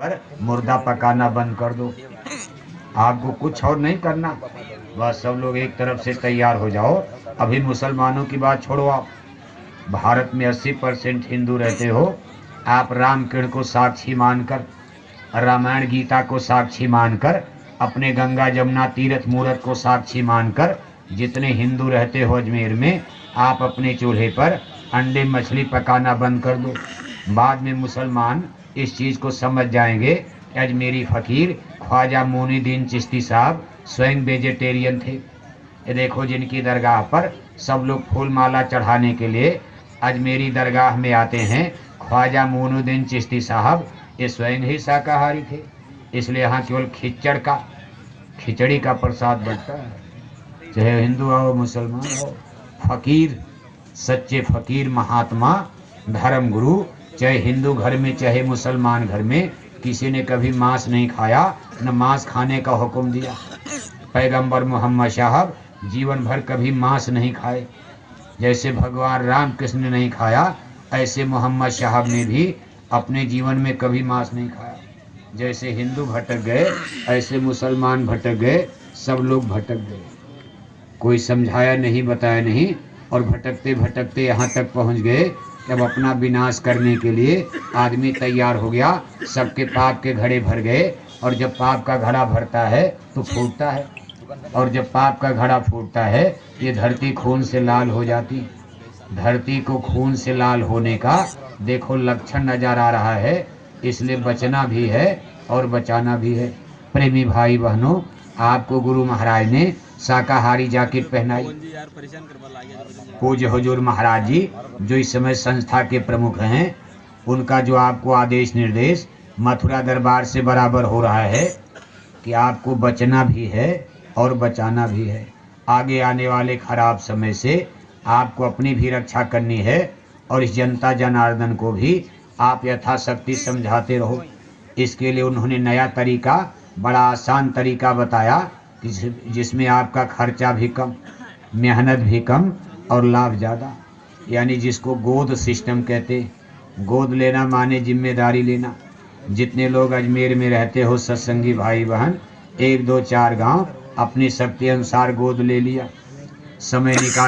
पर मुर्दा पकाना बंद कर दो। आपको कुछ और नहीं करना, बस सब लोग एक तरफ से तैयार हो जाओ। अभी मुसलमानों की बात छोड़ो, आप भारत में 80% हिंदू रहते हो। आप रामकृष्ण को साक्षी मानकर, रामायण गीता को साक्षी मानकर, अपने गंगा जमुना तीर्थ मूर्त को साक्षी मानकर जितने हिंदू रहते हो अजमेर में, आप अपने चूल्हे पर अंडे मछली पकाना बंद कर दो। बाद में मुसलमान इस चीज़ को समझ जाएंगे कि अजमेरी फ़कीर ख्वाजा मोइनुद्दीन चिश्ती साहब स्वयं वेजिटेरियन थे। ये देखो, जिनकी दरगाह पर सब लोग फूल माला चढ़ाने के लिए अजमेरी दरगाह में आते हैं, ख्वाजा मोइनुद्दीन चिश्ती साहब ये स्वयं ही शाकाहारी थे। इसलिए यहाँ केवल खिचड़ी का प्रसाद बनता है। चाहे हिंदू हो मुसलमान हो, फ़कीर, सच्चे फ़कीर, महात्मा, धर्म गुरु, चाहे हिंदू घर में चाहे मुसलमान घर में, किसी ने कभी मांस नहीं खाया, न मांस खाने का हुक्म दिया। पैगंबर मोहम्मद साहब जीवन भर कभी मांस नहीं खाए। जैसे भगवान राम कृष्ण ने नहीं खाया, ऐसे मोहम्मद साहब ने भी अपने जीवन में कभी मांस नहीं खाया। जैसे हिंदू भटक गए, ऐसे मुसलमान भटक गए, सब लोग भटक गए। कोई समझाया नहीं, बताया नहीं, और भटकते भटकते यहाँ तक पहुँच गए। जब अपना विनाश करने के लिए आदमी तैयार हो गया, सबके पाप के घड़े भर गए। और जब पाप का घड़ा भरता है तो फूटता है, और जब पाप का घड़ा फूटता है, ये धरती खून से लाल हो जाती। धरती को खून से लाल होने का देखो लक्षण नजर आ रहा है। इसलिए बचना भी है और बचाना भी है। प्रेमी भाई बहनों, आपको गुरु महाराज ने शाकाहारी जैकेट पहनाई। पूज्य हुजूर महाराज जी जो इस समय संस्था के प्रमुख हैं, उनका जो आपको आदेश निर्देश मथुरा दरबार से बराबर हो रहा है कि आपको बचना भी है और बचाना भी है। आगे आने वाले खराब समय से आपको अपनी भी रक्षा करनी है, और इस जनता जनार्दन को भी आप यथाशक्ति समझाते रहो। इसके लिए उन्होंने नया तरीका, बड़ा आसान तरीका बताया कि जिसमें आपका खर्चा भी कम, मेहनत भी कम और लाभ ज़्यादा। यानी जिसको गोद सिस्टम कहते। गोद लेना माने जिम्मेदारी लेना। जितने लोग अजमेर में रहते हो सत्संगी भाई बहन, 1 2 4 गांव अपनी शक्ति अनुसार गोद ले लिया, समय निकाल